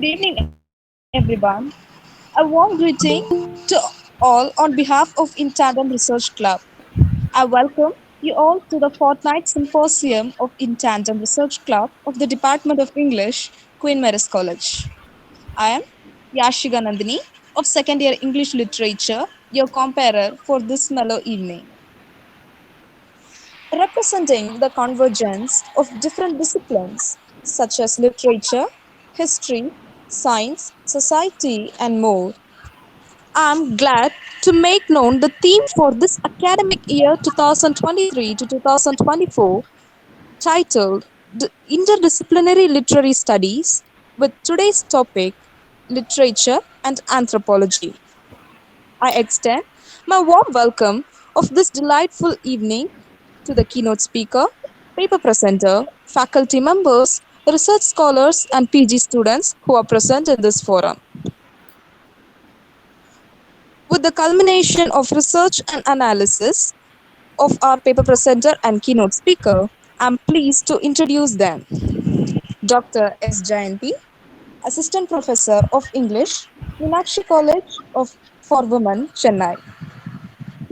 Good evening, everyone. A warm greeting to all on behalf of In Tandem Research Club. I welcome you all to the fortnight symposium of In Tandem Research Club of the Department of English, Queen Mary's College. I am Yashika Nandini of second year English Literature, your comparer for this mellow evening. Representing the convergence of different disciplines such as literature, history, science, society, and more. I'm glad to make known the theme for this academic year 2023 to 2024 titled Interdisciplinary Literary Studies with today's topic Literature and Anthropology. I extend my warm welcome of this delightful evening to the keynote speaker, paper presenter, faculty members, research scholars, and PG students who are present in this forum. With the culmination of research and analysis of our paper presenter and keynote speaker, I'm pleased to introduce them. Dr. S. Jayanthi, Assistant Professor of English, Meenakshi College for Women, Chennai.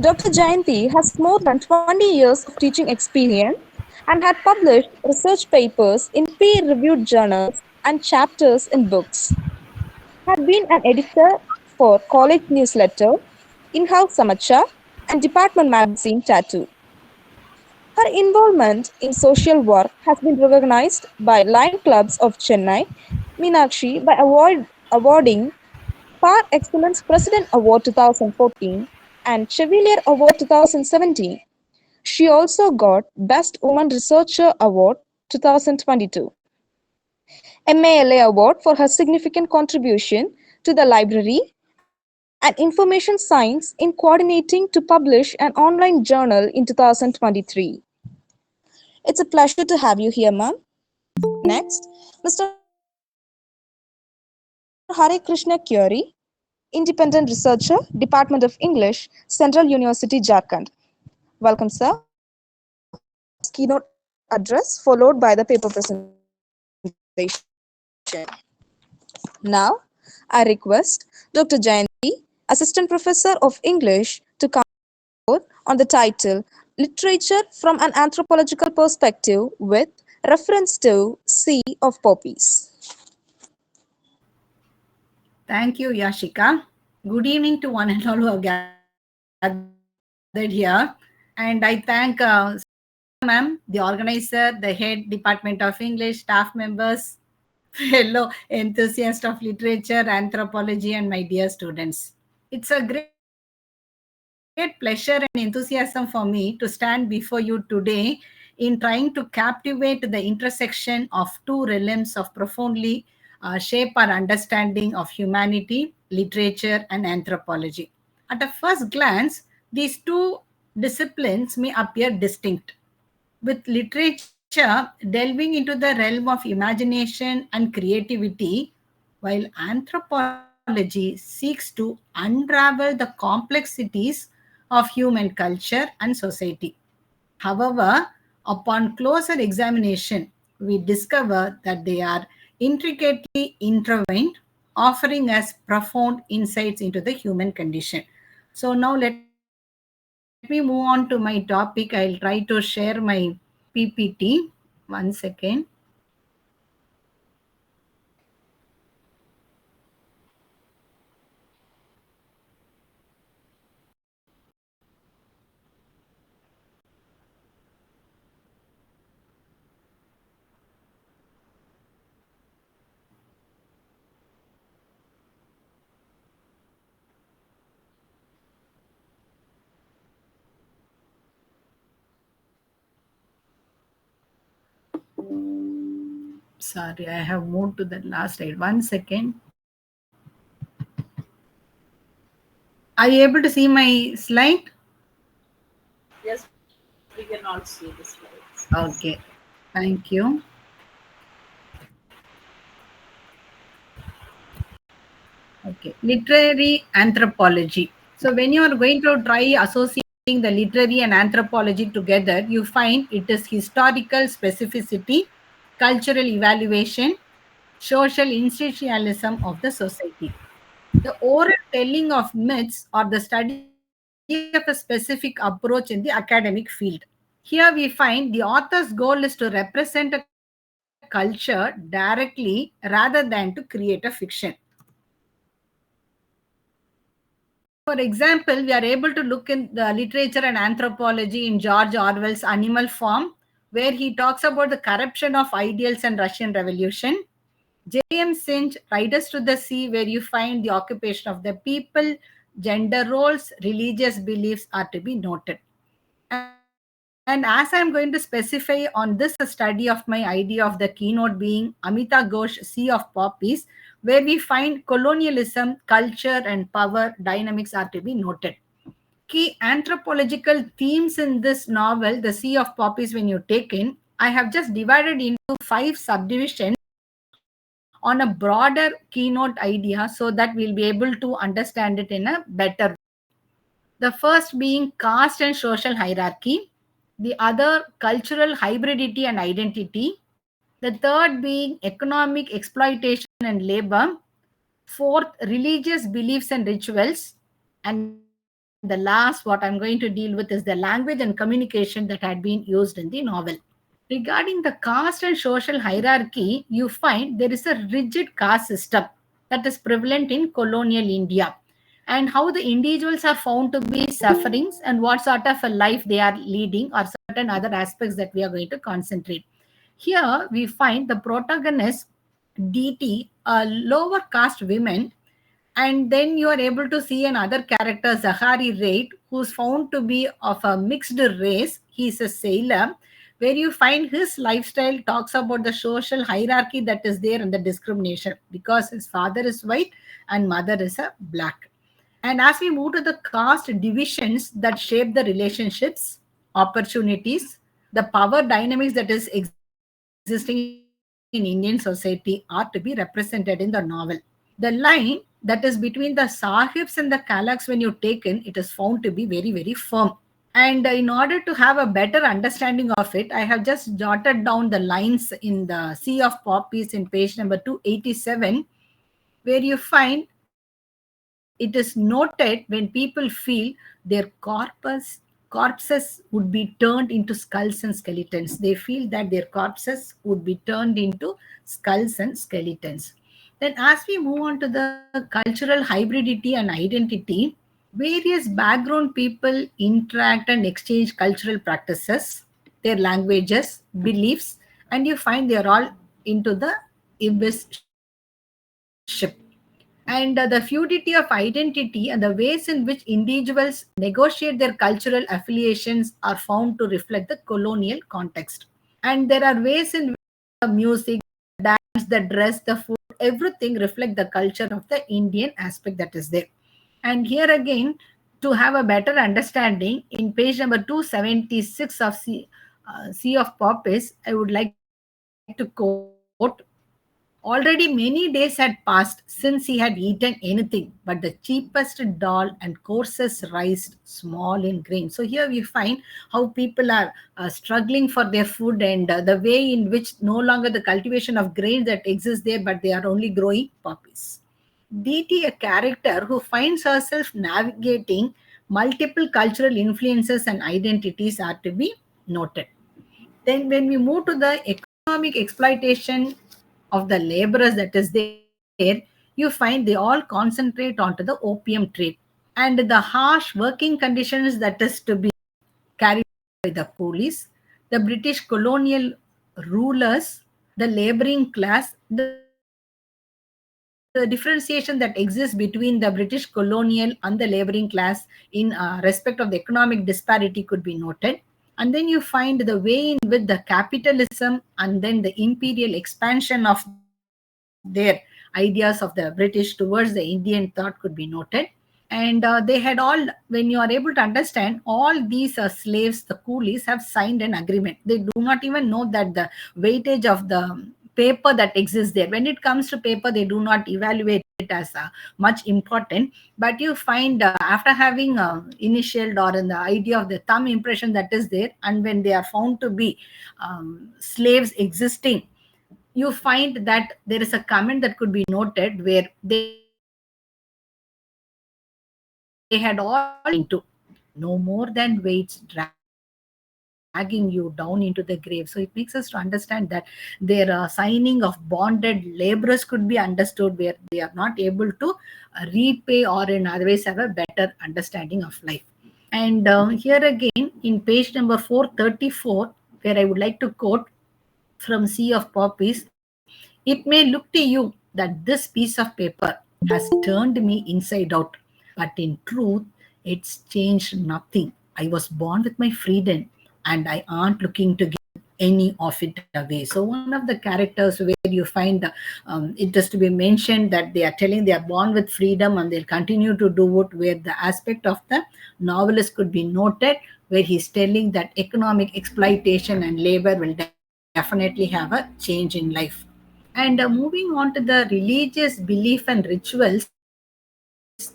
Dr. Jayanthi has more than 20 years of teaching experience and had published research papers in peer-reviewed journals and chapters in books. Had been an editor for college newsletter, in-house Samachar, and department magazine Tattoo. Her involvement in social work has been recognized by Lion Clubs of Chennai, Meenakshi by awarding Par Excellence President Award 2014 and Chevalier Award 2017. She also got Best Woman Researcher Award 2022. MALA Award for her significant contribution to the library and information science in coordinating to publish an online journal in 2023. It's a pleasure to have you here, ma'am. Next, Mr. Hare Krishna Kuiry, Independent Researcher, Department of English, Central University, Jharkhand. Welcome, sir. He will give his keynote address followed by the paper presentation. Now, I request Dr. Jayanthi, Assistant Professor of English, to come forward on the title Literature from an Anthropological Perspective with reference to Sea of Poppies. Thank you, Yashika. Good evening to one and all who have gathered here. And I thank ma'am, the organizer, the head Department of English, staff members, fellow enthusiasts of literature, anthropology, and my dear students. It's a great pleasure and enthusiasm for me to stand before you today in trying to captivate the intersection of two realms of profoundly shape our understanding of humanity, literature, and anthropology. At a first glance, these two disciplines may appear distinct, with literature delving into the realm of imagination and creativity, while anthropology seeks to unravel the complexities of human culture and society. However, upon closer examination, we discover that they are intricately intertwined, offering us profound insights into the human condition. So, now let me move on to my topic. I'll try to share my PPT. One second. Sorry, I have moved to the last slide. One second. Are you able to see my slide? Yes, we can all see the slides. Okay, thank you. Okay, literary anthropology. So when you are going to try associating the literary and anthropology together, you find it is historical specificity, cultural evaluation, social institutionalism of the society. The oral telling of myths or the study of a specific approach in the academic field. Here we find the author's goal is to represent a culture directly rather than to create a fiction. For example, we are able to look in the literature and anthropology in George Orwell's Animal Farm, where he talks about the corruption of ideals and Russian Revolution. J.M. Sinch, Riders to the Sea, where you find the occupation of the people, gender roles, religious beliefs are to be noted. And as I'm going to specify on this study of my idea of the keynote being Amita Ghosh Sea of Poppies, where we find colonialism, culture, and power dynamics are to be noted. Key anthropological themes in this novel, The Sea of Poppies, when you take in, I have just divided into 5 subdivisions on a broader keynote idea so that we'll be able to understand it in a better way. The first being caste and social hierarchy, the other cultural hybridity and identity, the third being economic exploitation and labor, fourth religious beliefs and rituals, and the last what I'm going to deal with is the language and communication that had been used in the novel. Regarding the caste and social hierarchy, you find there is a rigid caste system that is prevalent in colonial India, and how the individuals are found to be sufferings and what sort of a life they are leading, or certain other aspects that we are going to concentrate. Here we find the protagonist, DT, a lower caste woman, and then you are able to see another character, Zahari Raid, who's found to be of a mixed race. He's a sailor, where you find his lifestyle talks about the social hierarchy that is there and the discrimination because his father is white and mother is a black. And as we move to the caste divisions that shape the relationships, opportunities, the power dynamics that is existing in Indian society are to be represented in the novel. The line that is between the sahibs and the kalaks, when you take in, it is found to be very, very firm. And in order to have a better understanding of it, I have just jotted down the lines in the Sea of Poppies in page number 287, where you find it is noted when people feel their corpses would be turned into skulls and skeletons. They feel that their corpses would be turned into skulls and skeletons. Then, as we move on to the cultural hybridity and identity, various background people interact and exchange cultural practices, their languages, beliefs, and you find they are all into the Ibis ship. And the fluidity of identity and the ways in which individuals negotiate their cultural affiliations are found to reflect the colonial context. And there are ways in which the music, the dance, the dress, the food, everything reflect the culture of the Indian aspect that is there. And here again, to have a better understanding, in page number 276 of Sea of Poppies, I would like to quote, already many days had passed since he had eaten anything but the cheapest dal and coarsest rice, small in grain. So here we find how people are struggling for their food, and the way in which no longer the cultivation of grains that exists there, but they are only growing poppies. DT, a character who finds herself navigating multiple cultural influences and identities, are to be noted. Then, when we move to the economic exploitation of the laborers that is there, you find they all concentrate onto the opium trade and the harsh working conditions that is to be carried by the coolies, the British colonial rulers, the laboring class, the differentiation that exists between the British colonial and the laboring class in respect of the economic disparity could be noted. And then you find the way in which the capitalism and then the imperial expansion of their ideas of the British towards the Indian thought could be noted. And they had all, when you are able to understand, all these slaves, the coolies, have signed an agreement. They do not even know that the weightage of the paper that exists there. When it comes to paper, they do not evaluate it as much important. But you find after having initialed or in the idea of the thumb impression that is there, and when they are found to be slaves existing, you find that there is a comment that could be noted where they had all into no more than weights dragging you down into the grave. So it makes us to understand that their signing of bonded laborers could be understood where they are not able to repay or in otherwise have a better understanding of life. And here again in page number 434, where I would like to quote from Sea of Poppies, it may look to you that this piece of paper has turned me inside out, but in truth, it's changed nothing. I was born with my freedom, and I aren't looking to give any of it away. So, one of the characters where you find it is to be mentioned that they are telling they are born with freedom and they'll continue to do it, where the aspect of the novelist could be noted, where he's telling that economic exploitation and labor will definitely have a change in life. And moving on to the religious belief and rituals,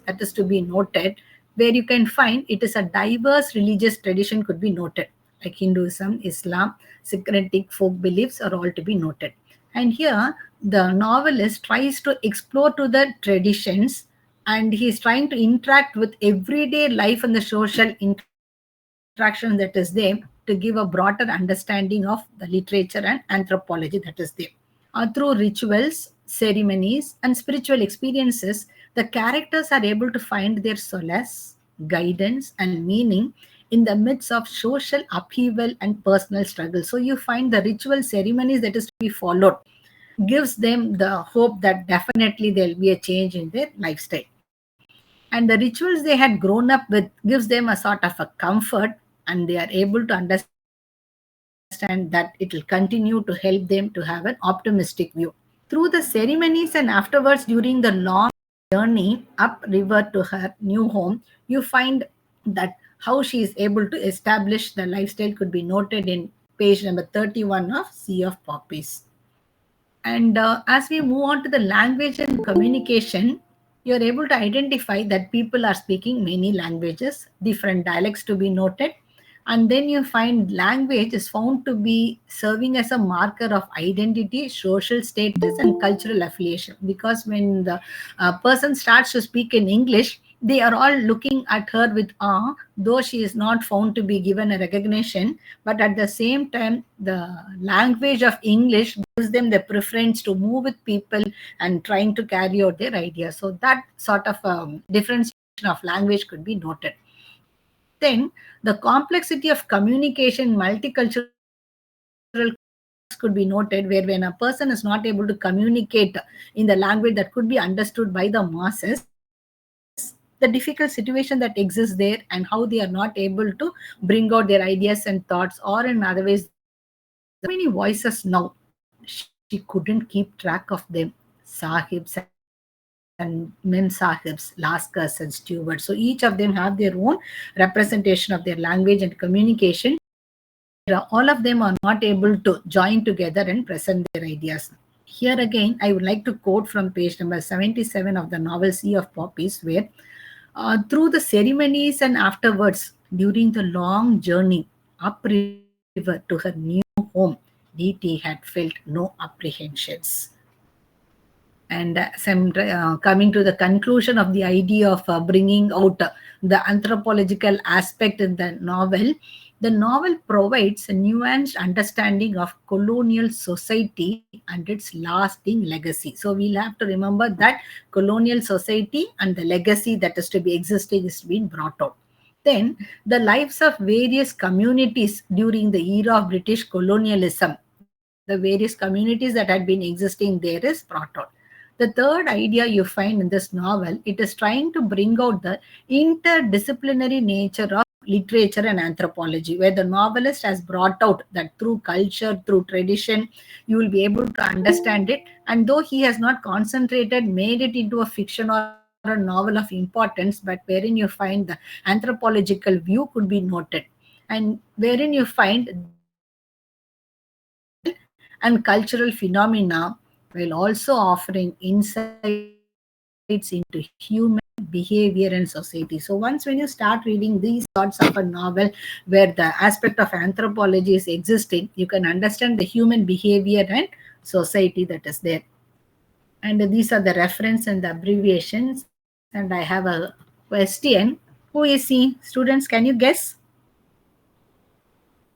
that is to be noted, where you can find it is a diverse religious tradition could be noted, like Hinduism, Islam, syncretic folk beliefs are all to be noted. And here the novelist tries to explore to the traditions, and he is trying to interact with everyday life and the social interaction that is there to give a broader understanding of the literature and anthropology that is there. Through rituals, ceremonies, and spiritual experiences, the characters are able to find their solace, guidance, and meaning in the midst of social upheaval and personal struggle. So you find the ritual ceremonies that is to be followed gives them the hope that definitely there'll be a change in their lifestyle. And the rituals they had grown up with gives them a sort of a comfort, and they are able to understand that it will continue to help them to have an optimistic view. Through the ceremonies and afterwards during the long journey upriver to her new home, you find that how she is able to establish the lifestyle could be noted in page number 31 of Sea of Poppies. And as we move on to the language and communication, you're able to identify that people are speaking many languages, different dialects to be noted. And then you find language is found to be serving as a marker of identity, social status, and cultural affiliation. Because when the person starts to speak in English, they are all looking at her with awe, though she is not found to be given a recognition. But at the same time, the language of English gives them the preference to move with people and trying to carry out their ideas. So that sort of differentiation of language could be noted. Then the complexity of communication, multicultural context could be noted, where when a person is not able to communicate in the language that could be understood by the masses, the difficult situation that exists there and how they are not able to bring out their ideas and thoughts, or in other ways, so many voices now, she couldn't keep track of them. Sahibs and Mem Sahibs, Laskars and stewards. So each of them have their own representation of their language and communication, where all of them are not able to join together and present their ideas. Here again, I would like to quote from page number 77 of the novel Sea of Poppies, where through the ceremonies and afterwards, during the long journey upriver to her new home, DT had felt no apprehensions. And as I'm coming to the conclusion of the idea of bringing out the anthropological aspect in the novel provides a nuanced understanding of colonial society and its lasting legacy. So we'll have to remember that colonial society and the legacy that is to be existing is being brought out. Then the lives of various communities during the era of British colonialism, the various communities that had been existing there is brought out. The third idea you find in this novel, it is trying to bring out the interdisciplinary nature of literature and anthropology, where the novelist has brought out that through culture, through tradition, you will be able to understand it. And though he has not concentrated, made it into a fiction or a novel of importance, but wherein you find the anthropological view could be noted, and wherein you find these social and cultural phenomena, while also offering insights into human behavior and society. So once when you start reading these sorts of a novel where the aspect of anthropology is existing, you can understand the human behavior and society. society that is there. And these are the reference and the abbreviations. And I have a question. Who is he? Students, can you guess?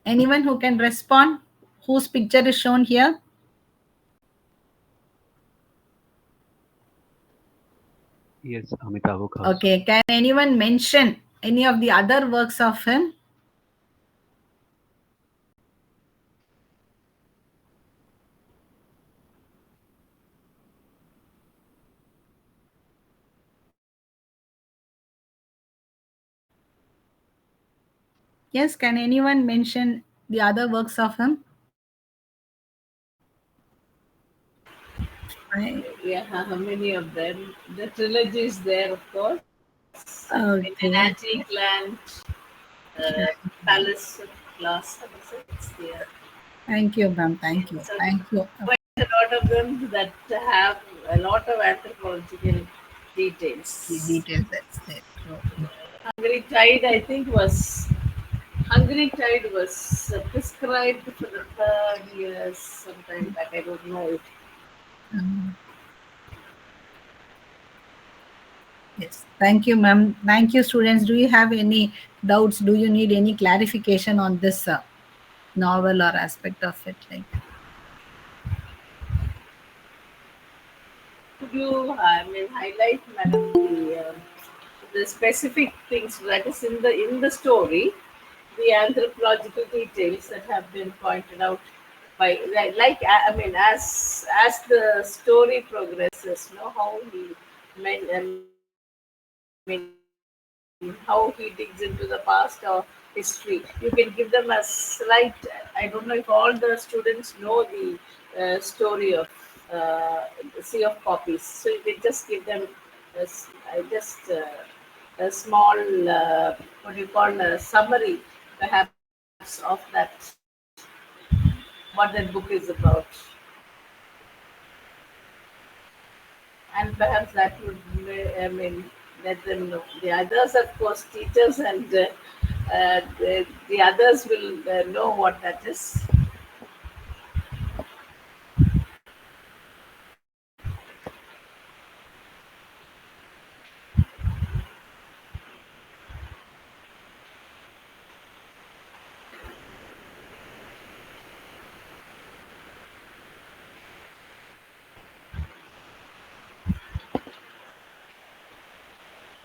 Anyone who can respond? Whose picture is shown here? Yes, Amitabh Ghosh. Okay, can anyone mention any of the other works of him? Yes, can anyone mention the other works of him? I, Yeah, many of them. The trilogy is there, of course. In an okay. antique land, palace of glass, I would say it's there. Thank you, ma'am. Yeah, Thank you. so Thank you. quite a lot of them that have a lot of anthropological The details. details that's there. So, Hungry Tide, I think, was Hungry Tide was prescribed for the 3 years sometime back. I don't know if um, yes. Thank you, ma'am. Thank you, students. Do you have any doubts? Do you need any clarification on this novel or aspect of it? Like, could you, I mean, highlight, madam, the specific things that is in the story, the anthropological details that have been pointed out by like I mean, as the story progresses, know how he I mean, how he digs into the past or history. You can give them a slight. I don't know if all the students know the story of Sea of Poppies. So you can just give them just a small what do you call a summary, perhaps of that what that book is about, and perhaps that would I mean let them know. The others, of course, teachers and the others will know what that is.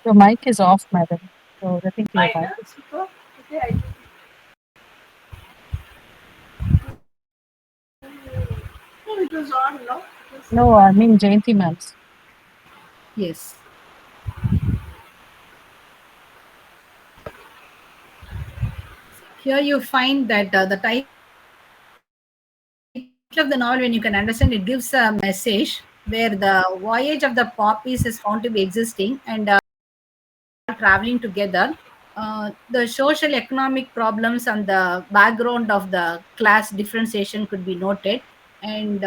Your mic is off, madam. So I think your Fine, mic huh? is. Super. Okay, I think. No, it was on, no? It was No, I mean Jayanthi ma'am's. yes. Here you find that the title of the novel, when you can understand, it gives a message where the voyage of the poppies is found to be existing, and they are all traveling together. The social economic problems and the background of the class differentiation could be noted, and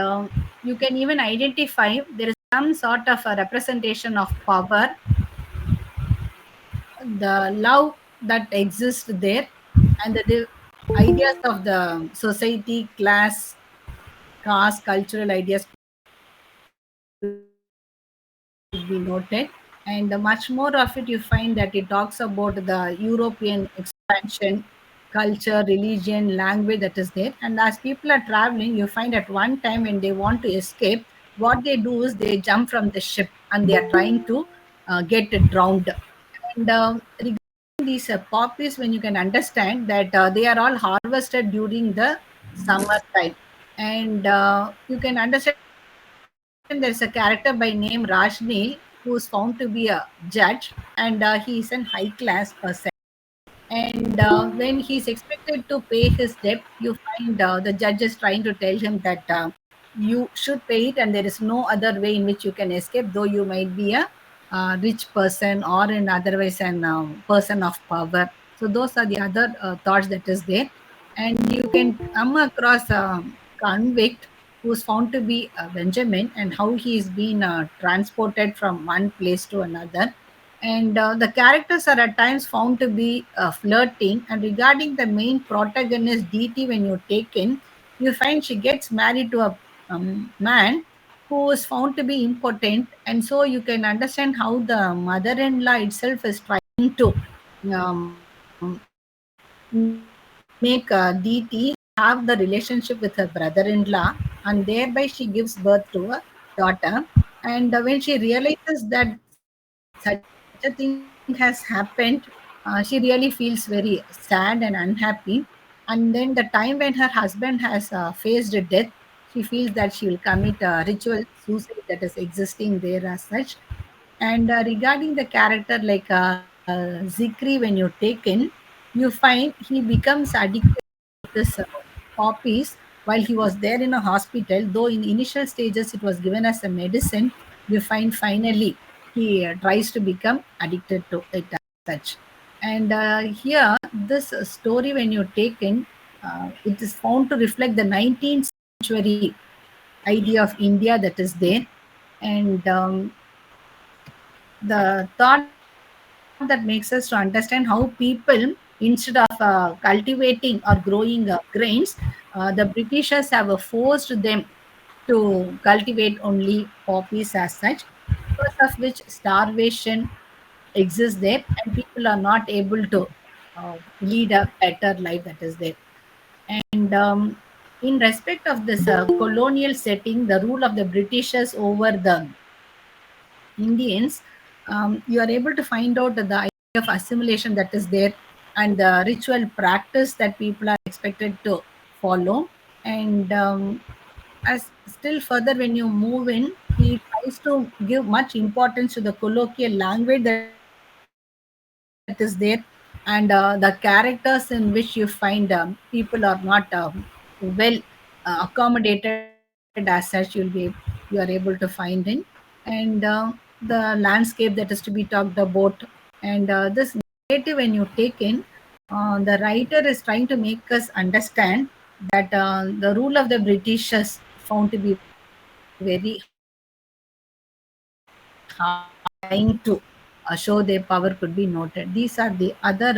you can even identify there is some sort of a representation of power, the love that exists there, and the ideas of the society, class, caste, cultural ideas could be noted. And much more of it, you find that it talks about the European expansion, culture, religion, language that is there. And as people are traveling, you find at one time when they want to escape, what they do is they jump from the ship and they are trying to get drowned. And regarding these poppies, when you can understand that they are all harvested during the summer time. And you can understand there's a character by name Rajni who's found to be a judge, and he is an high class person. And when he's expected to pay his debt, you find the judge is trying to tell him that you should pay it, and there is no other way in which you can escape, though you might be a rich person or in otherwise an person of power. So those are the other thoughts that is there. And you can come across a convict who's found to be Benjamin, and how he is being transported from one place to another. And the characters are at times found to be flirting. And regarding the main protagonist DT, when you take in, you find she gets married to a man who is found to be impotent, and so you can understand how the mother-in-law itself is trying to make Diti have the relationship with her brother-in-law, and thereby she gives birth to a daughter. And when she realizes that such a thing has happened, she really feels very sad and unhappy. And then the time when her husband has faced death, she feels that she will commit a ritual suicide that is existing there as such. And regarding the character like Zikri, when you're taken, you find he becomes addicted to this poppies while he was there in a hospital. Though in initial stages it was given as a medicine, you find finally he tries to become addicted to it as such. And here, this story, when you're taken, it is found to reflect the 19th century idea of India that is there. And the thought that makes us to understand how people, instead of cultivating or growing grains, the Britishers have forced them to cultivate only poppies as such, because of which starvation exists there and people are not able to lead a better life that is there. And in respect of this colonial setting, the rule of the Britishers over the Indians, you are able to find out that the idea of assimilation that is there and the ritual practice that people are expected to follow. And as still further, when you move in, he tries to give much importance to the colloquial language that is there, and the characters in which you find people are not well accommodated as such. You are able to find in. And the landscape that is to be talked about, and this narrative when you take in, the writer is trying to make us understand that the rule of the Britishers found to be very hard and trying to show their power could be noted. These are the other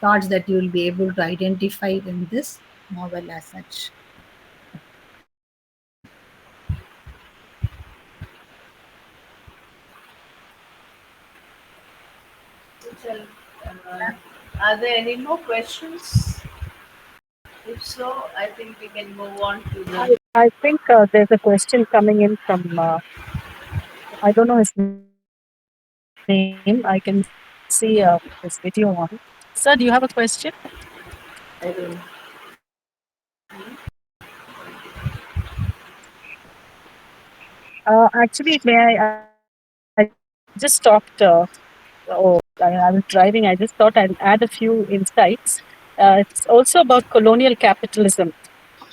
thoughts that you will be able to identify in this novel as such. Shall, uh, are there any more questions? If so, I think we can move on to the. I think there's a question coming in from, I don't know his name. I can see his video on. Sir, do you have a question? I don't. Actually, I just talked. I was driving. I just thought I'll add a few insights. It's also about colonial capitalism.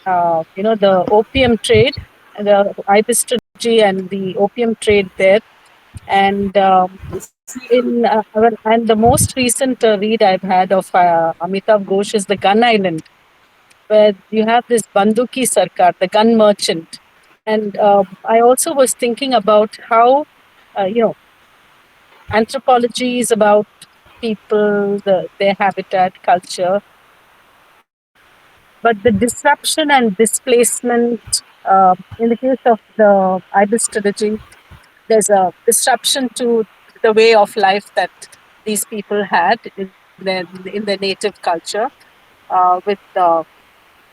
The opium trade, the ibis strategy, and the opium trade there. And and the most recent read I've had of Amitav Ghosh is the Gun Island, where you have this Banduki Sarkar, the gun merchant. And I also was thinking about how, anthropology is about people, their habitat, culture, but the disruption and displacement, in the case of the ibis strategy, there's a disruption to the way of life that these people had in their native culture, with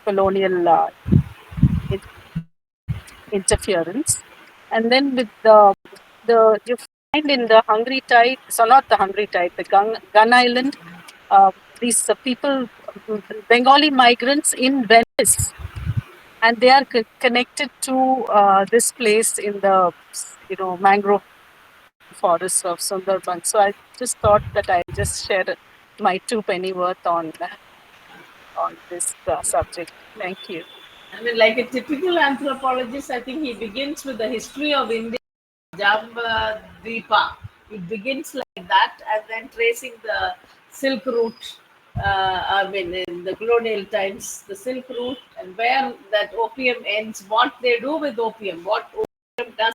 colonial interference. And then with the you find in the Hungry Tide, so not the Hungry Tide, the Gun Island, these people, Bengali migrants in Venice, and they are connected to this place in the mangrove forests of Sundarban. So I just thought that I just share my two penny worth on this subject. Thank you. I mean, like a typical anthropologist, I think he begins with the history of India, Jambadvipa. It begins like that, and then tracing the Silk Route. I mean, in the colonial times, the Silk Route, and where that opium ends, what they do with opium, what opium does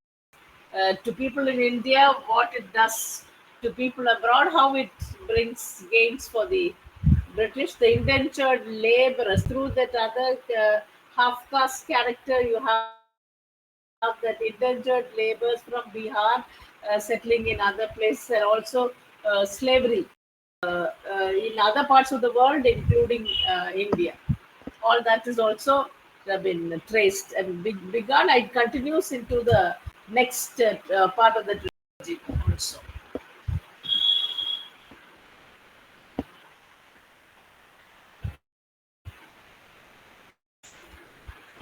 to people in India, what it does to people abroad, how it brings gains for the British, the indentured laborers through that other half caste character, you have that indentured laborers from Bihar settling in other places, and also slavery in other parts of the world, including India. All that is also been traced and begun. It continues into the next part of the trilogy also.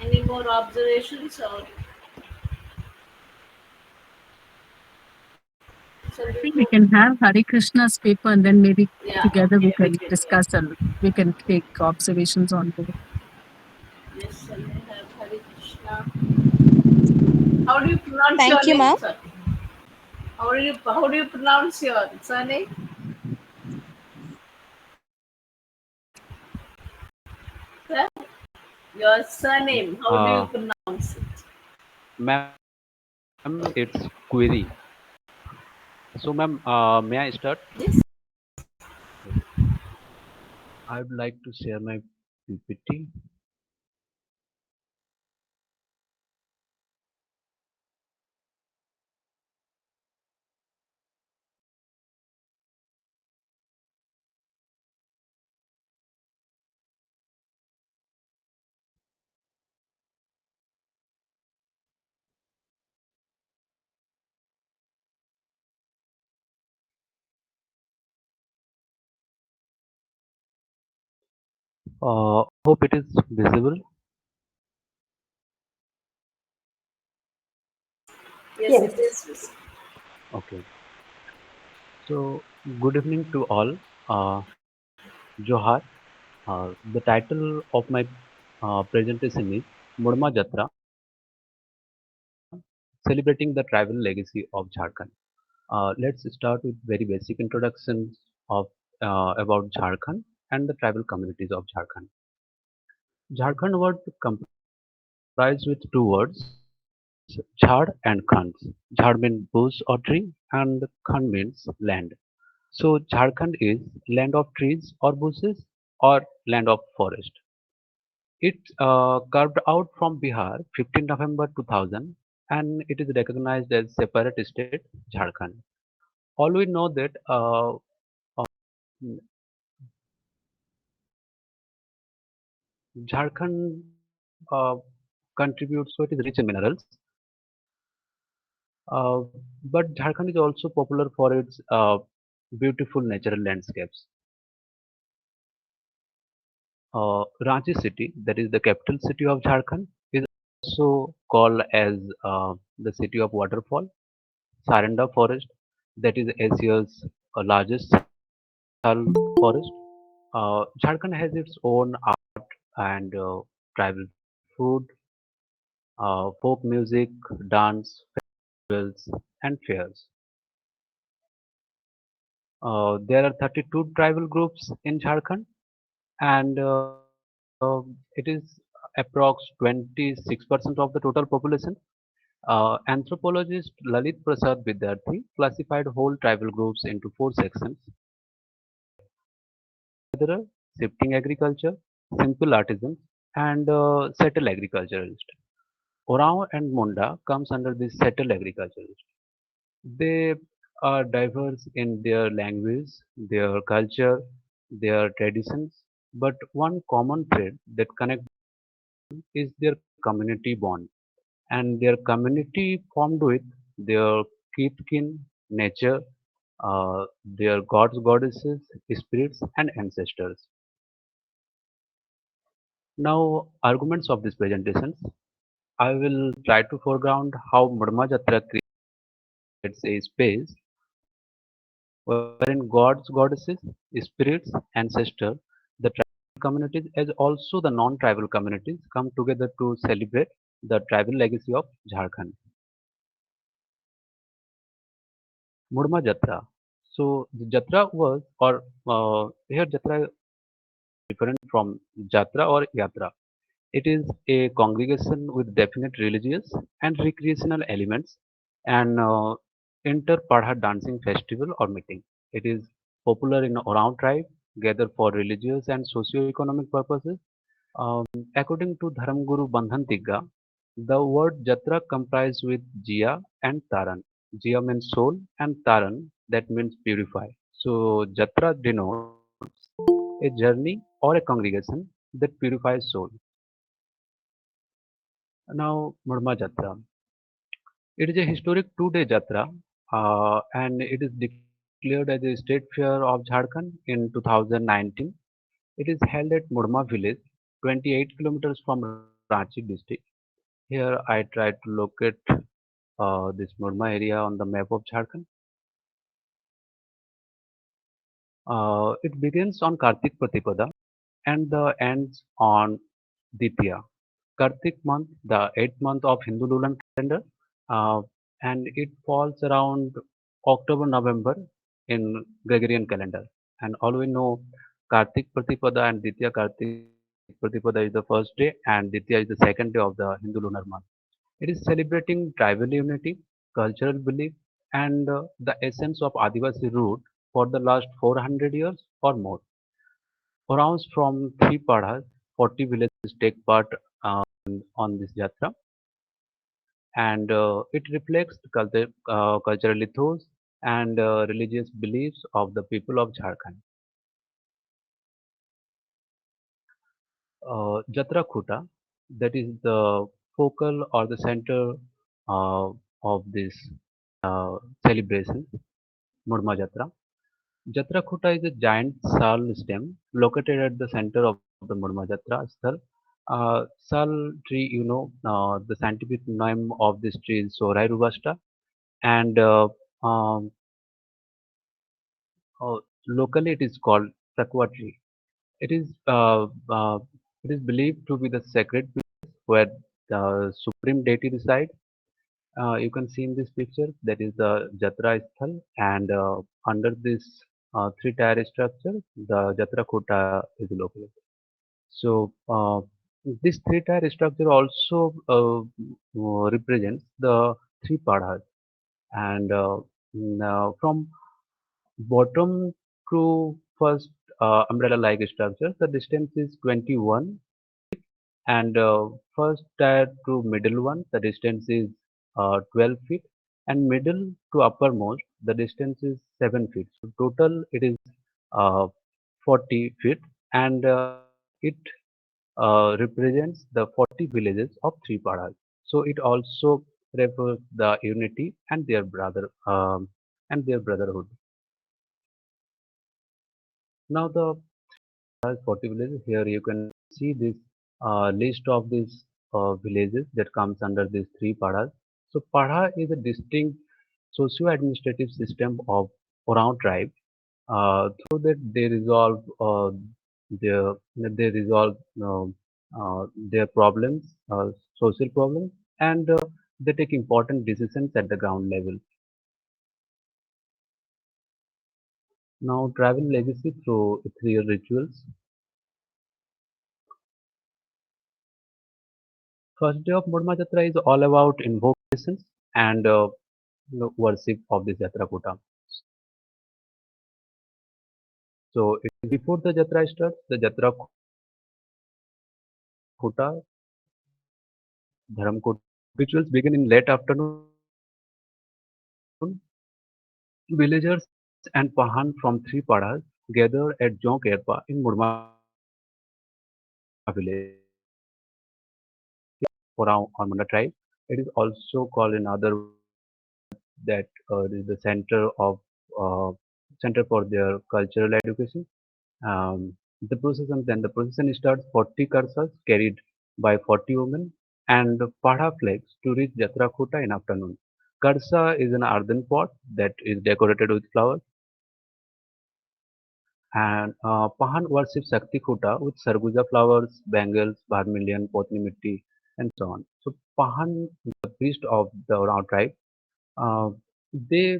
Any more observations, or shall I we think we go? can have Hare Krishna's paper and then maybe Yeah, together we okay, we can can. Yeah. discuss and we can take observations on board. Yes, shall we have Hare Krishna? How do you pronounce your Thank you, name, ma'am. sir? How do you pronounce your surname? Sir? Your surname, how do you pronounce it? Ma'am, it's Kuiry. So, ma'am, may I start? Yes. Yes. I would like to share my PPT. Hope it is visible. Yes, it is. Okay. So, good evening to all. Johar. The title of my presentation is Murma Jatra, celebrating the tribal legacy of Jharkhand. Let's start with very basic introductions of about Jharkhand and the tribal communities of Jharkhand. Jharkhand word comprised with two words, Jhar and Khans. Jhar means bush or tree, and Khan means land. So Jharkhand is land of trees or bushes or land of forest. It carved out from Bihar 15 November 2000, and it is recognized as separate state Jharkhand. All we know that Jharkhand contributes, so it is rich in minerals. But Jharkhand is also popular for its beautiful natural landscapes. Ranchi city, that is the capital city of Jharkhand, is also called as the city of waterfall. Saranda forest, that is Asia's largest sal forest. Jharkhand has its own art and tribal food, folk music, dance, festivals, and fairs. There are 32 tribal groups in Jharkhand, and it is approx 26% of the total population. Anthropologist Lalit Prasad Vidyarthi classified whole tribal groups into four sections: hunter-gatherer, shifting agriculture, simple artisans, and settled agriculturalists. Oraon and Munda comes under the settled agriculturalists. They are diverse in their language, their culture, their traditions, but one common thread that connects is their community bond. And their community formed with their kin, nature, their gods, goddesses, spirits, and ancestors. Now, arguments of these presentations. I will try to foreground how Murma Jatra creates a space wherein gods, goddesses, spirits, ancestors, the tribal communities, as also the non-tribal communities, come together to celebrate the tribal legacy of Jharkhand. Murma Jatra. So the Jatra was, or here Jatra different from Jatra or Yatra. It is a congregation with definite religious and recreational elements and inter-Padha dancing festival or meeting. It is popular in Oraon tribe, gather for religious and socio-economic purposes. Um, According to Dharamguru Bandhantiga, the word Jatra comprised with Jia and Taran. Jia means soul and Taran that means purify. So Jatra denotes a journey or a congregation that purifies soul. Now Murma Jatra. It is a historic two-day Jatra and it is declared as a state fair of Jharkhand in 2019. It is held at Murma village, 28 kilometers from Ranchi district. Here I tried to locate this Murma area on the map of Jharkhand. It begins on Kartik Pratipada and ends on Ditya. Kartik month, the 8th month of Hindu lunar calendar, uh, and it falls around October, November in Gregorian calendar. And all we know, Kartik Pratipada and Ditya Kartik Pratipada is the first day, and Ditya is the second day of the Hindu lunar month. It is celebrating tribal unity, cultural belief, and the essence of Adivasi root for the last 400 years or more. Around from three padhas, 40 villages take part on this Jatra, and it reflects the cultural ethos and religious beliefs of the people of Jharkhand. Jatra Khuta, that is the focal or the center uh, of this celebration, Murma Jatra. Jatra Khuta is a giant sal stem located at the center of the Murma Jatra sthal. Sal tree, the scientific name of this tree is Sorai robusta, and um, locally it is called Sakwa tree. It is uh, uh, it is believed to be the sacred place where the supreme deity resides. You can see in this picture that is the Jatra Sthal, and under this three-tier structure, the Jatra Khuta is located. So this three-tier structure also represents the three padhas, and from bottom to first umbrella-like structure, the distance is 21, and first tier to middle one, the distance is 12 feet, and middle to uppermost, the distance is 7 feet. So total it is 40 feet, and it represents the 40 villages of three padas. So it also refers the unity and their brotherhood. Now the 40 villages. Here you can see this list of these villages that comes under these three padas. So pada is a distinct socio-administrative system of Oraon tribe. Through that their they resolve their problems, social problems, and they take important decisions at the ground level. Now travel legacy through ethereal rituals. First day of Murma Jatra is all about invocations and worship of this Jatra Kuta. So before the Jatra starts, the Jatra Kuta, Dharam Kuta rituals begin in late afternoon. Villagers and Pahan from three padas gather at Jong Erpa in Murma village. Oraon or Munda tribe. It is also called in other words that is the uh, center for their cultural education. The procession starts 40 karsas carried by 40 women and Padha flags to reach Jatra Khuta in afternoon. Karsa is an earthen pot that is decorated with flowers, and Pahan worships Shakti Khuta with Sarguja flowers, bangles, vermilion, potni mitti, and so on. So Pahan, the priest of the Rao tribe, uh, they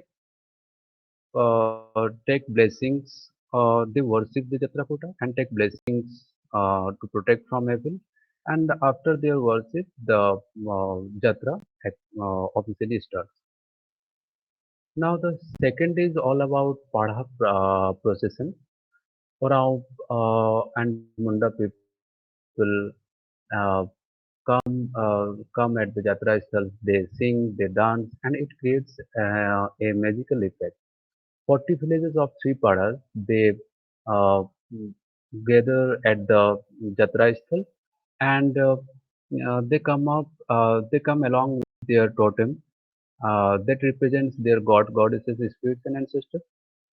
take blessings. They worship the Jatra Khuta and take blessings to protect from evil. And after their worship, the Jatra officially starts. Now the second is all about Padha procession. Orao and Munda people people uh, come at the Jatra itself. They sing, they dance, and it creates a magical effect. 40 villages of three paras, they uh, gather at the Jatra itself, and they come along with their totem that represents their goddesses, spirits, and ancestors.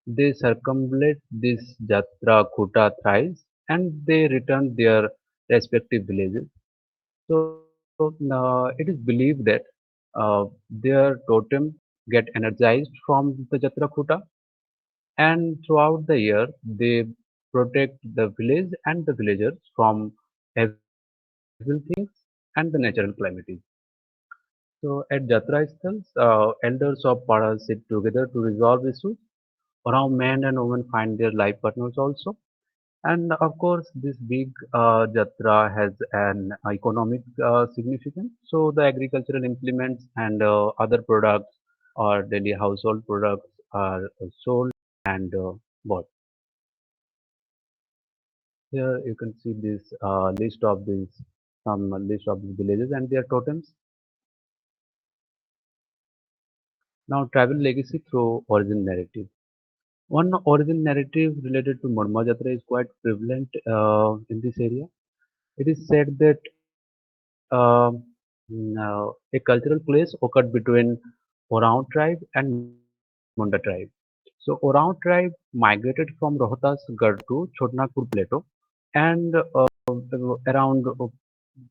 They circumambulate this Jatra Kuta thrice, and they return their respective villages. So it is believed that their totem get energized from the Jatra Kuta, and throughout the year they protect the village and the villagers from evil things and the natural calamities. So at Jatra itself, elders of Paras sit together to resolve issues. Around men and women find their life partners also. And of course, this big Jatra has an economic significance. So the agricultural implements and other products or daily household products are sold and bought. Here you can see this some list of these villages and their totems. Now travel legacy through origin narrative. One origin narrative related to Murma Jatra is quite prevalent in this area. It is said that a cultural clash occurred between Oraon tribe and Munda tribe. So Oraon tribe migrated from Rohtas Garh to Chotnagpur Plateau, and around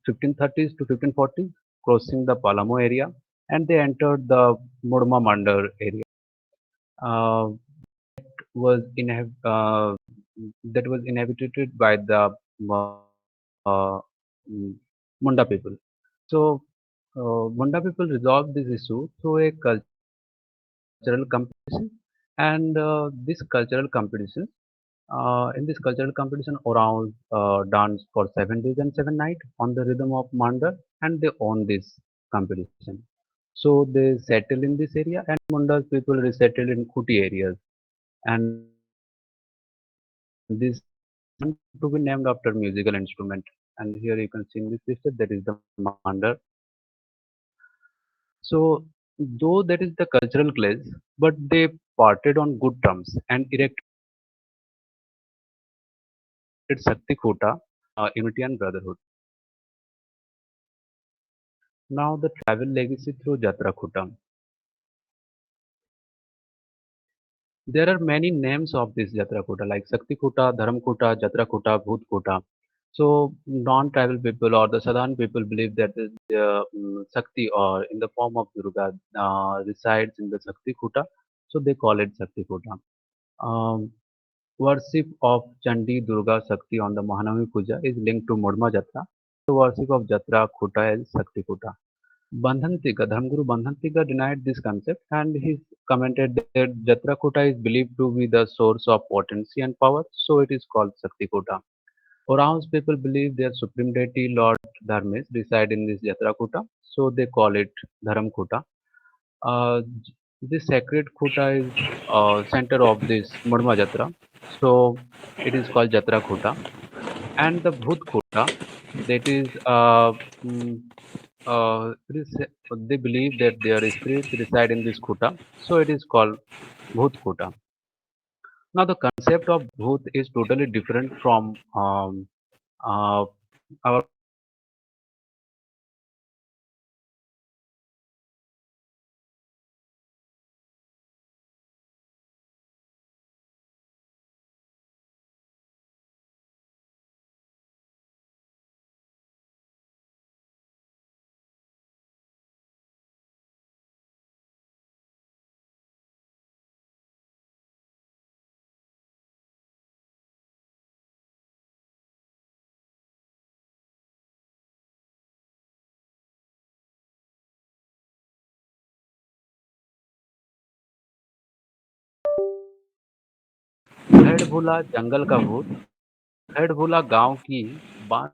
1530s to 1540s, crossing the Palamo area, and they entered the Murma Mandar area. Uh, was inhab- uh, that was inhabited by the mm, Munda people. So Munda people resolved this issue through a cultural competition, and this cultural competition, in this cultural competition, Oraons dance for 7 days and 7 nights on the rhythm of Manda, and they own this competition. So they settle in this area, and Munda's people resettled in Kuti areas, and this to be named after musical instrument. And here you can see in this picture that is the Mandar. So though that is the cultural clash, but they parted on good terms and erected Shakti Kota, unity and brotherhood. Now the travel legacy through Jatra Kuta. There are many names of this Jatra Kuta like Sakti Kuta, Dharam Kuta, Jatra Kuta, Bhut Kuta. So non-tribal people or the Sadhan people believe that the Sakti or in the form of Durga resides in the Sakti Kuta. So they call it Sakti Kuta. Um, Worship of Chandi Durga Sakti on the Mahanami Puja is linked to Murma Jatra. The worship of Jatra Kuta is Sakti Kuta. Bandhantika, Dharmguru Bandhantika denied this concept and he commented that Jatra Kuta is believed to be the source of potency and power, so it is called Sakti Kuta. Oraon's people believe their supreme deity Lord Dharmes reside in this Jatra Kuta, so they call it Dharam Kuta. This sacred Kuta is center of this Murma Jatra, so it is called Jatra Kuta. And the Bhut Kuta, that is mm, it is, they believe that their spirits reside in this kuta, so it is called Bhut Kuta. Now, the concept of Bhut is totally different from uh, our concept of Bhut. खैड़ भूला जंगल का भूत, खैड़ भूला गांव की बात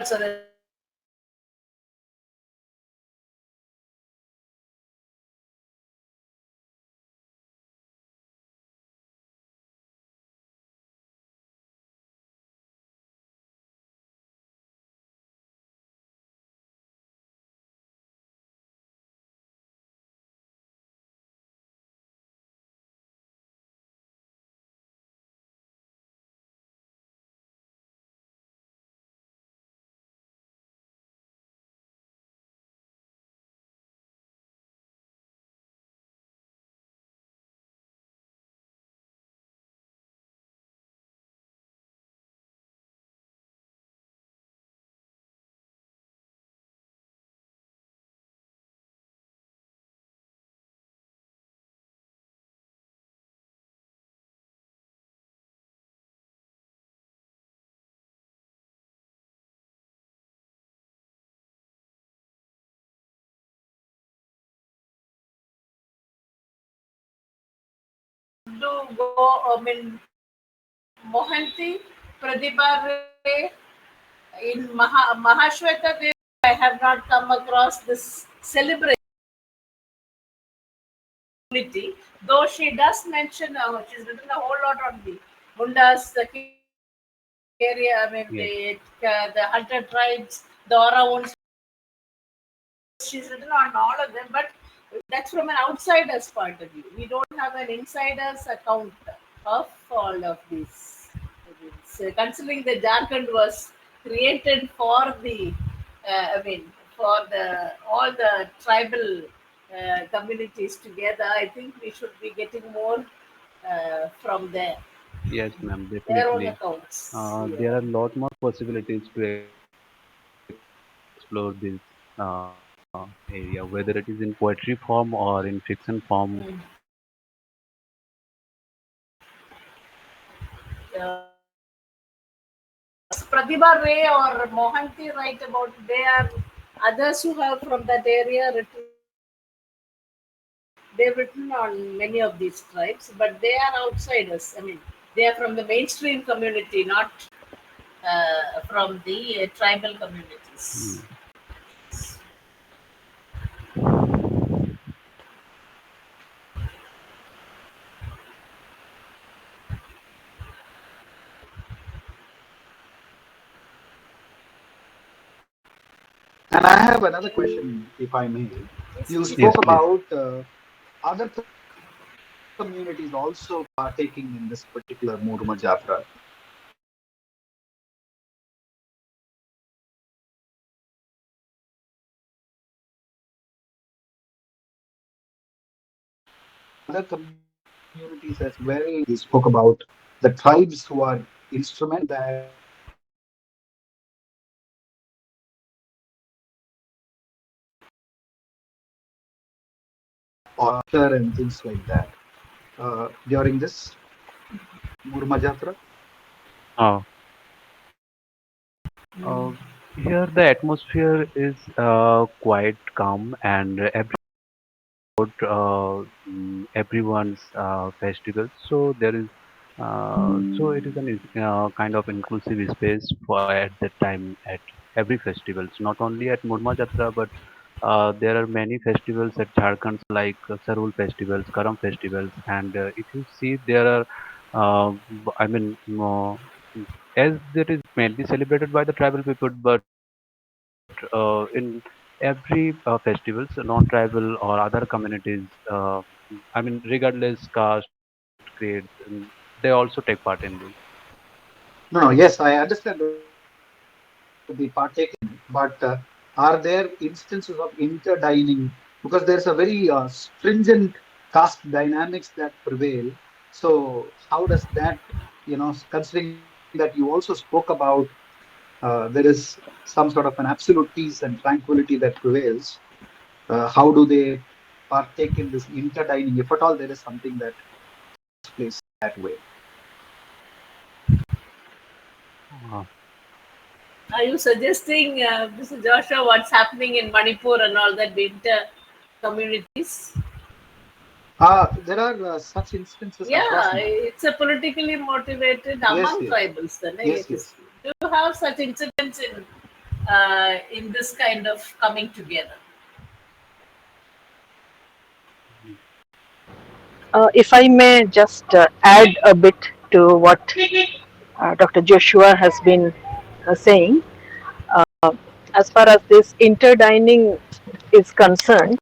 to go, Mohanty, Pradibha Ray, in Mahashweta Devi, I have not come across this celebration, though she does mention, she's written a whole lot on the Mundas, the Keria, Yes. the Hunter tribes, the Oraons. She's written on all of them, but that's from an outsider's point of view. We don't have an insider's account of all of these. So considering the Jharkhand was created for the, for the all the tribal communities together, I think we should be getting more from there, Yes, ma'am, their own definitely. accounts. There Yeah. are a lot more possibilities to explore this area, whether it is in poetry form or in fiction form. Pratibha Ray or Mohanty write about, they are others who have from that area written. They've written on many of these tribes, but they are outsiders. They are from the mainstream community, not from the tribal communities. Mm. And I have another question, if I may. Yes, You please. spoke Yes, please. about other communities also partaking in this particular Murma Jatra. Other communities as well. You spoke about the tribes who are instrumental in that, or and things like that during this Murma Jatra. Uh, uh, Here the atmosphere is quite calm and about everyone's festival. So there is so it is an kind of inclusive space for at that time at every festivals, not only at Murma Jatra, but there are many festivals at Jharkhand like Sarul festivals, Karam festivals, and if you see there are, I mean, as it is mainly celebrated by the tribal people, but in every festivals, non-tribal or other communities, I mean, regardless caste, creed, they also take part in this. No, no, yes, I understand that they partake in it, but are there instances of interdining? Because there's a very stringent caste dynamics that prevail. So how does that, considering that you also spoke about there is some sort of an absolute peace and tranquility that prevails, how do they partake in this interdining, if at all there is something that takes place that way? Uh, Are you suggesting, Mr. Joshua, what's happening in Manipur and all that winter communities? There are such instances across Yeah, India. it's a politically motivated Yes, among yes, tribals. Then yes, it is. yes. Do you have such incidents in in this kind of coming together. If I may just add a bit to what Dr. Joshua has been saying, as far as this interdining is concerned,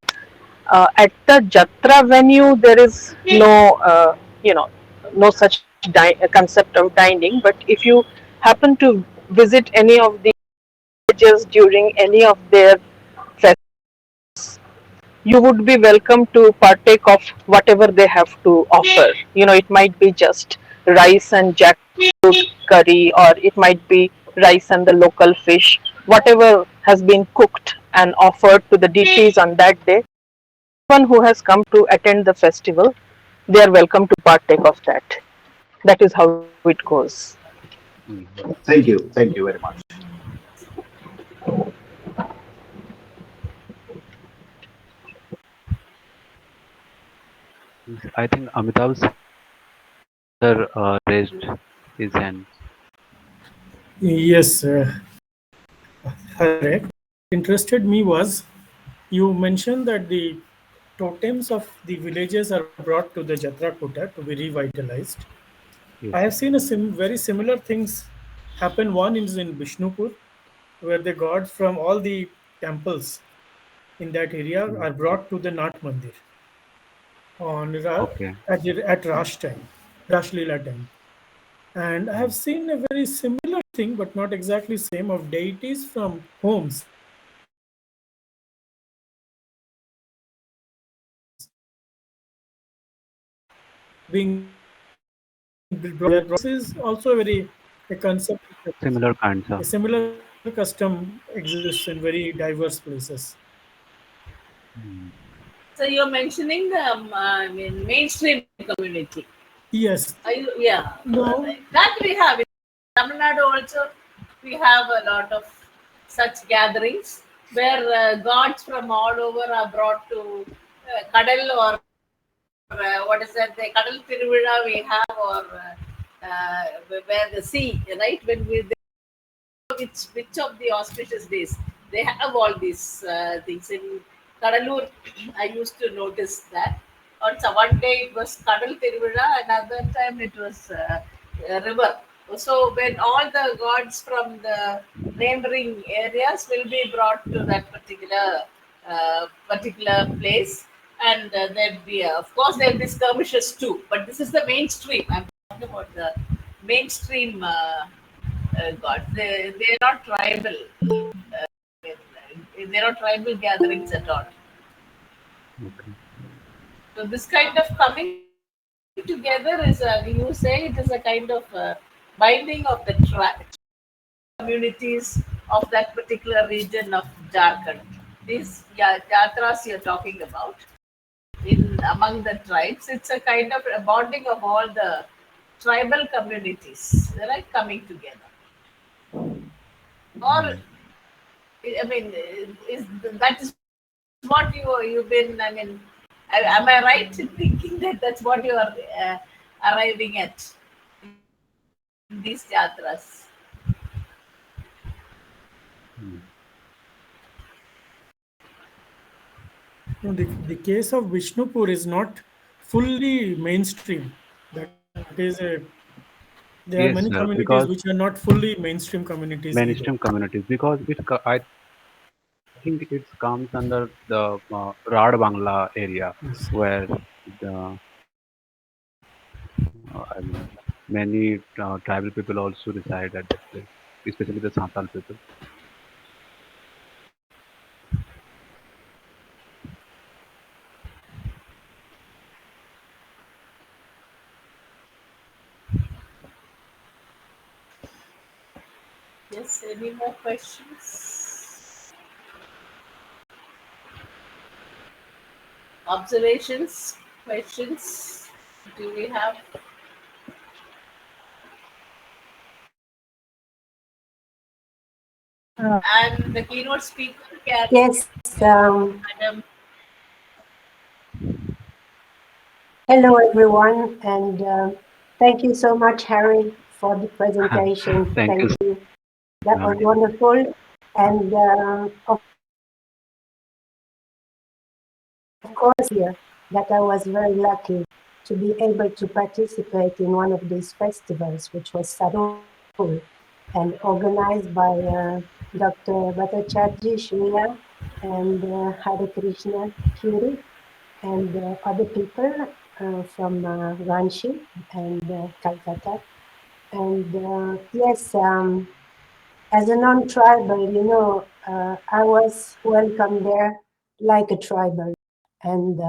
at the Jatra venue there is no, no such concept of dining. But if you happen to visit any of the villages during any of their you would be welcome to partake of whatever they have to offer. It might be just rice and jackfruit curry, or it might be rice and the local fish, whatever has been cooked and offered to the deities on that day. Anyone who has come to attend the festival, they are welcome to partake of that. That is how it goes. Mhm. Thank you. Thank you very much. Yes, I think Amitabh sir raised his hand. Yes, Hare. Interested me was you mentioned that the totems of the villages are brought to the Jatra Kota to be revitalized. I Yes. have seen very similar things happen. One is in Bishnupur, where the gods from all the temples in that area Mm. are brought to the Nath Mandir on Okay. at Rash time, Rash Leela time. And I Mm. have seen a very similar thing, but not exactly same, of deities from homes being brought. This is also a concept. Similar kinds A of. similar custom exists in very diverse places. Mm. So you're mentioning the mainstream community. Yes. Yeah, Now, that we have in Tamil Nadu also. We have a lot of such gatherings where gods from all over are brought to Kadal, or what is that? The Kadal Tiruvizha we have, or where the sea, right? When we which of the auspicious days they have all these things in Kadalur. I used to notice that. On so one day it was Kadal Tiruvizha, another time it was a river. So when all the gods from the neighboring areas will be brought to that particular place, and there'll be of course there'll be skirmishes too. But this is the mainstream. I'm talking about the mainstream. God. They're not tribal. They're not tribal gatherings at all. Okay. So this kind of coming together is you say it is a kind of binding of the communities of that particular region of Jharkhand. These yatras you're talking about in among the tribes, it's a kind of a bonding of all the tribal communities. They're like coming together. Or Mm. I mean, is that is what you've been? I mean, am I right in thinking that that's what you are arriving at in these yatras? Mm. no, the case of Vishnupur is not fully mainstream. That is there are many Yes, sir. communities which Because are not fully mainstream communities either. mainstream communities, because I think it comes under the Rad Bangla area where Yes. the I mean many tribal people also reside at that place, especially the Santal people. Yes. Any more questions? Observations? Questions? Do we have? And the keynote speaker can, Yes. Madam. Hello, everyone, and thank you so much, Harry, for the presentation. Thank you, Thank you. That was Meenakshi. wonderful. And of course, here that I was very lucky to be able to participate in one of these festivals, which was Sarul, and organized by Dr. Bhattacharjee Shriya and Hare Krishna Kuiry and other people from Ranchi and Calcutta. And yes, as a non-tribal, I was welcomed there like a tribal. And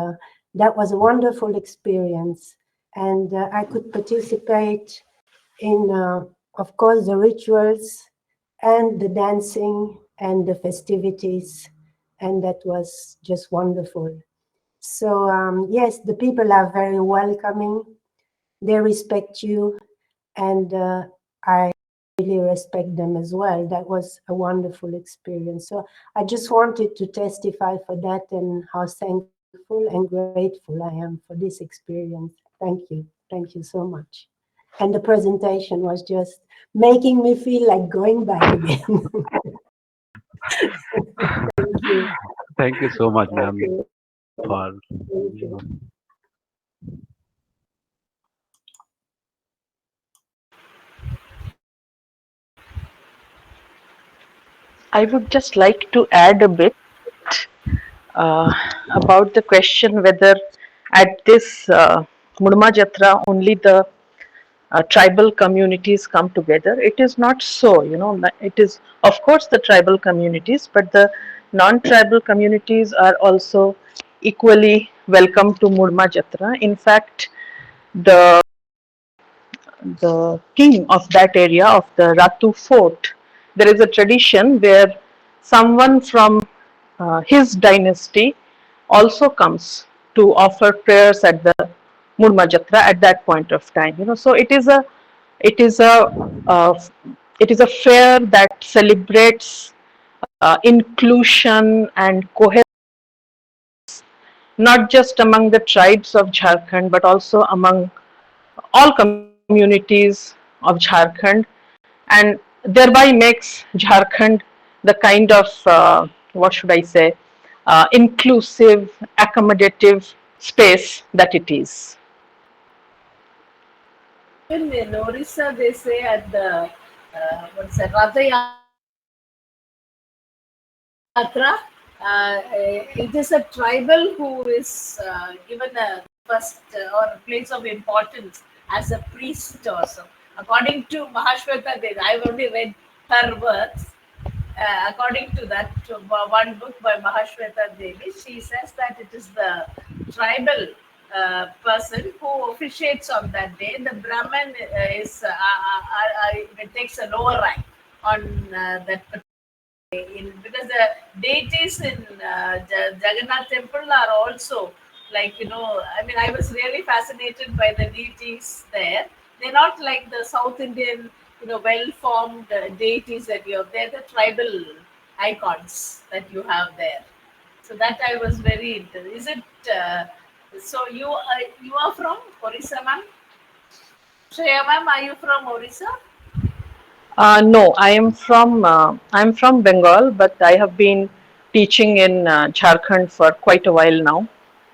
that was a wonderful experience. And I could participate in, of course, the rituals and the dancing and the festivities. And that was just wonderful. So, yes, the people are very welcoming. They respect you. And I really respect them as well. That was a wonderful experience. So I just wanted to testify for that and how thankful and grateful I am for this experience. Thank you. Thank you so much. And the presentation was just making me feel like going back again. Thank you. Thank you so much, Thank ma'am, you. for Thank you you. know, I would just like to add a bit about the question whether at this Murma Jatra only the tribal communities come together. It is not so, it is of course the tribal communities, but the non-tribal communities are also equally welcome to Murma Jatra. In fact, the king of that area of the Ratu fort, there is a tradition where someone from his dynasty also comes to offer prayers at the Murma Jatra at that point of time. So it is a uh, it is a fair that celebrates inclusion and coherence, not just among the tribes of Jharkhand, but also among all communities of Jharkhand, and thereby makes Jharkhand the kind of what should I say, inclusive, accommodative space that it is. Even in Orissa, they say at the what's that, Ratha Yatra, it is a tribal who is given a first or a place of importance as a priest or so. According to Mahashweta Devi, I've only read her works. According to that one book by Mahashweta Devi, she says that it is the tribal person who officiates on that day. The Brahmin it takes a lower rank on that because the deities in Jagannath temple are also like I mean I was really fascinated by the deities there. They're not like the South Indian well formed deities that you have. They're the tribal icons that you have there. So that I was very interested. Is it so you are from Orissa, ma'am? Shreya, ma'am, are you from Orissa? No, I'm from Bengal, but I have been teaching in Jharkhand for quite a while now,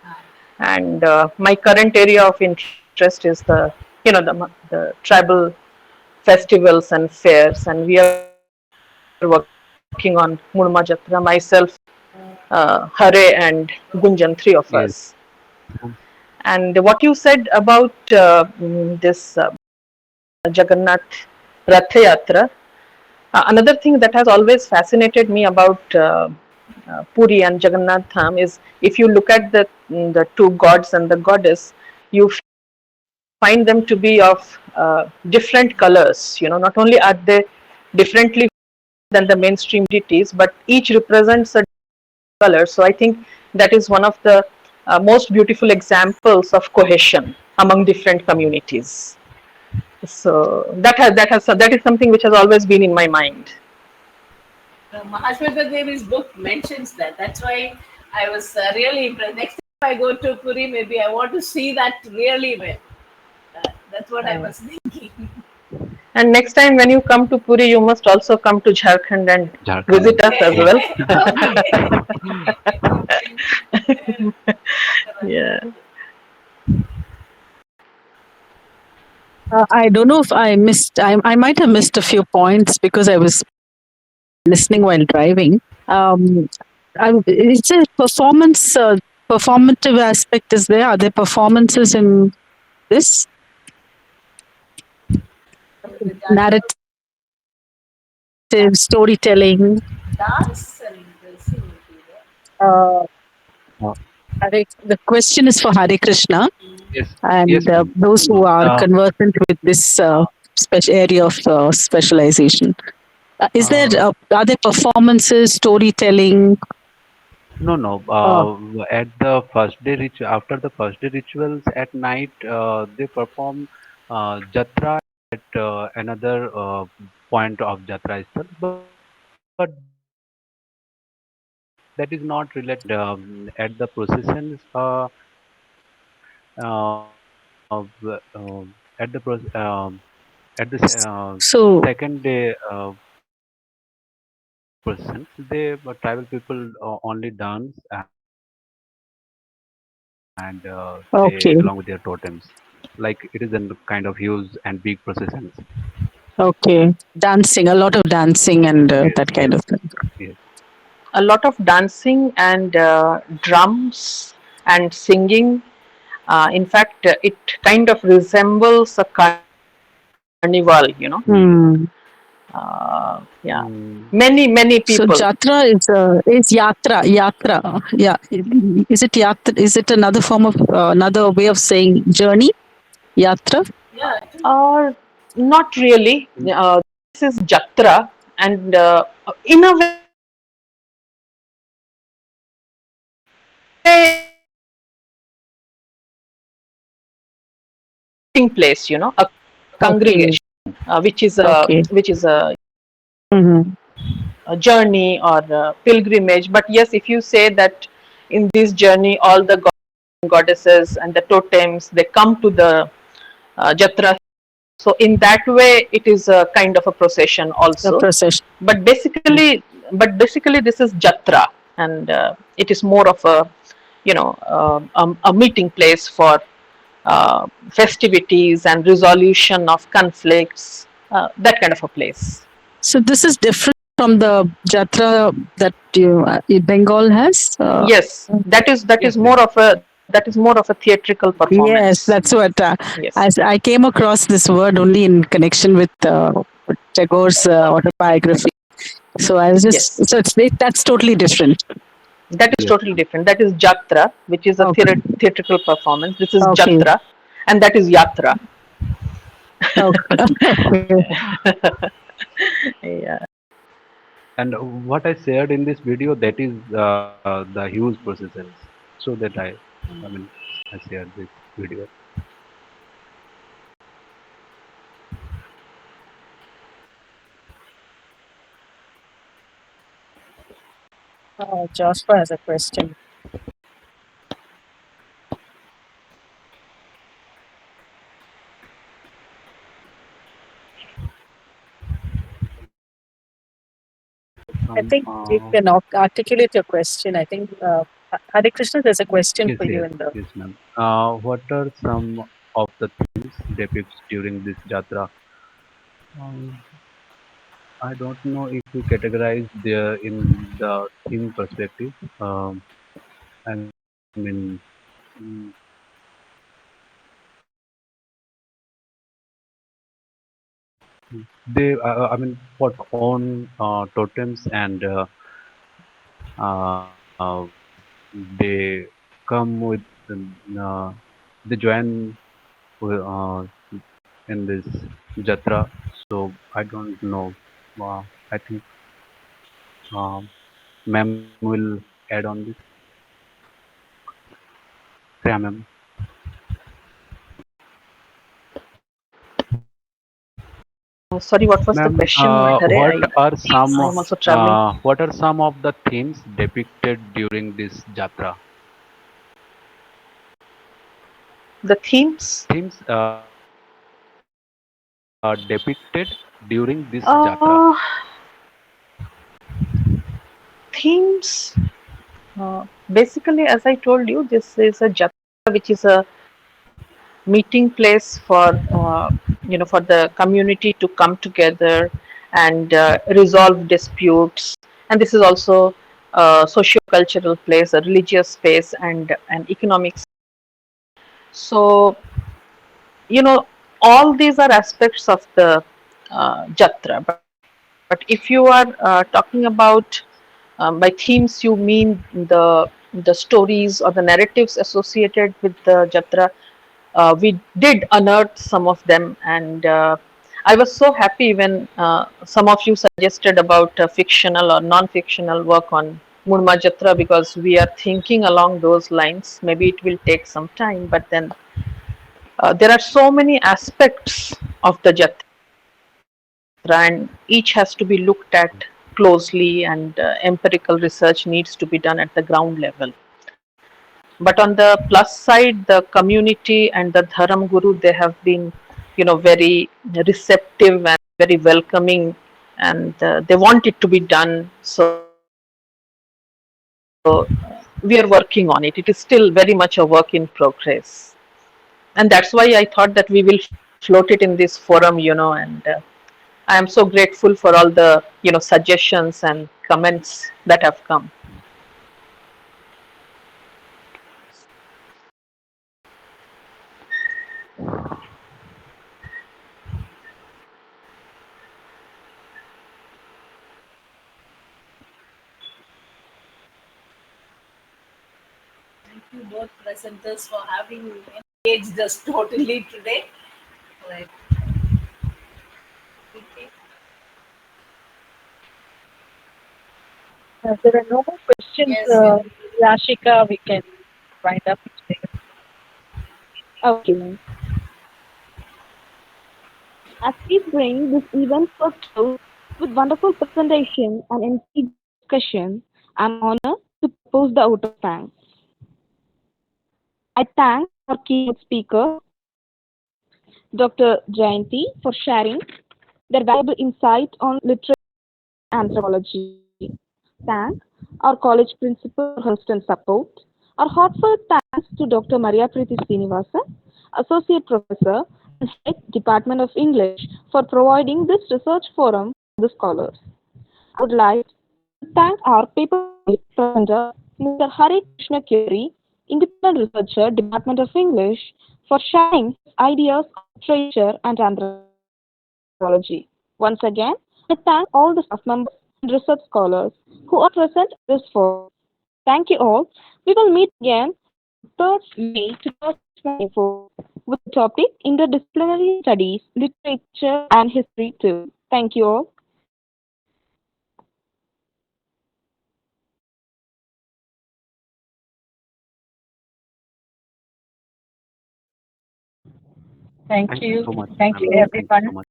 Ah, and my current area of interest is the tribal festivals and fairs, and we are working on Murma Jatra. Myself, Hare, and Gunjan, three of us. yes. And what you said about this Jagannath Rath Yatra, another thing that has always fascinated me about Puri and Jagannath Dham is if you look at the two gods and the goddess, you find them to be of different colors. Not only are they differently than the mainstream deities, but each represents a color. So I think that is one of the most beautiful examples of cohesion among different communities. So that is something which has always been in my mind. Mahashweta Devi's book mentions that. That's why I was really impressed. Next time I go to Puri, maybe I want to see that really well. That's what I Uh, was thinking. And next time when you come to Puri, you must also come to Jharkhand and visit Jharkhand. us as Okay. well. Yeah. I don't know if I missed. I might have missed a few points because I was listening while driving. Um, it's a performative aspect is there. Are there performances in this The Jatra narrative storytelling? dance and the singing. Uh, Uh, The question is for Hare Krishna yes, and yes, ma'am. those who are conversant with this area of specialization. Is there are there performances, storytelling? No, no. Uh, At the first day after the first day rituals at night, they perform Jatra at another point of Jatra itself. But that is not related at the processions. At the so second day processions, they tribal people only dance and they along with their totems. okay, Like it is a kind of huge and big processions. okay, dancing, a lot of dancing and Yes, that yes, kind of thing. yes. A lot of dancing and drums and singing. In fact, it kind of resembles a carnival, Hmm. Yeah. Mm, Many people. So Jatra is yatra. Yeah, is it yatra? Is it another form of another way of saying journey? Yatra. Yeah, it is. Not really. This is Jatra, and in a way, it is a meeting place, a Okay, congregation, okay. which is Mm-hmm. a journey or a pilgrimage. But yes, if you say that in this journey, all the goddesses and the totems they come to the Jatra. So in that way, it is a kind of a procession The also. procession. But basically, this is Jatra, and it is more of a a meeting place for festivities and resolution of conflicts, that kind of a place. So this is different from the Jatra that Bengal has. Yes, yes, yes. that is more of a theatrical Yes, performance. that's what. Yes, As I came across this word only in connection with Tagore's autobiography. So I was just yes, so that's totally different. that is Yes, totally different. That is Jatra, which is a Okay, theatrical performance. This is okay, Jatra, and that is Yatra. okay, okay. Yeah. and what I shared in this video, that is the huge processions. So that I mean, I shared this video. Joshua has a question. I Some, think you can articulate your question. I think Hare Krishna, there's a question yes, for you yes, in the. yes, ma'am. What are some of the themes depicted during this Jatra? Um, I don't know if we categorize there in the theme perspective. I mean, mm, I mean, for own totems and uh, they come with uh, they join in this Jatra. So I don't know. I think ma'am will add on this. Yeah, ma'am. Sorry, what was the Ma'am, question, Hare? I am also traveling. what are some of the themes depicted during this Jatra? The themes. Themes, depicted during this Jatra? Uh, Themes. Basically, as I told you, this is a Jatra, which is a meeting place for for the community to come together and resolve disputes. And this is also a socio-cultural place, a religious space, and an economic. So all these are aspects of the Jatra. But if you are talking about by themes, you mean the stories or the narratives associated with the Jatra. We did unearth some of them, and I was so happy when some of you suggested about fictional or non-fictional work on Murma Jatra, because we are thinking along those lines. Maybe it will take some time, but then there are so many aspects of the Jatra, and each has to be looked at closely, and empirical research needs to be done at the ground level. But on the plus side, the community and the Dharam Guru, they have been, very receptive and very welcoming, and they want it to be done. So we are working on it. It is still very much a work in progress. And that's why I thought that we will float it in this forum, and I am so grateful for all the suggestions and comments that have come. Thank you both presenters for having engaged us totally today. Right. Okay. There are no more questions, Yes, yes. Yashika. We can wind up today. Okay. As we bring this event to a close with wonderful presentation and engaging discussion, I'm honored to propose the vote of thanks. I thank our keynote speaker, Dr. Jayanthi, for sharing their valuable insight on literature and anthropology. Thank our college principal for her constant support. Our heartfelt thanks to Dr. Maria Preeti Srinivasan, Associate Professor and Head Department of English, for providing this research forum for the scholars. I would like to thank our paper presenter, Mr. Hare Krishna Kuiry, Independent Researcher, Department of English, for sharing his ideas on literature and anthropology. Once again, I thank all the staff members and research scholars who are present at this forum. Thank you all. We will meet again on 3rd May 2024 with the topic Interdisciplinary Studies, Literature and History too. Thank you all. Thank Thank you you. so much, Thank ma'am. you, Okay. Thank you everyone. so much.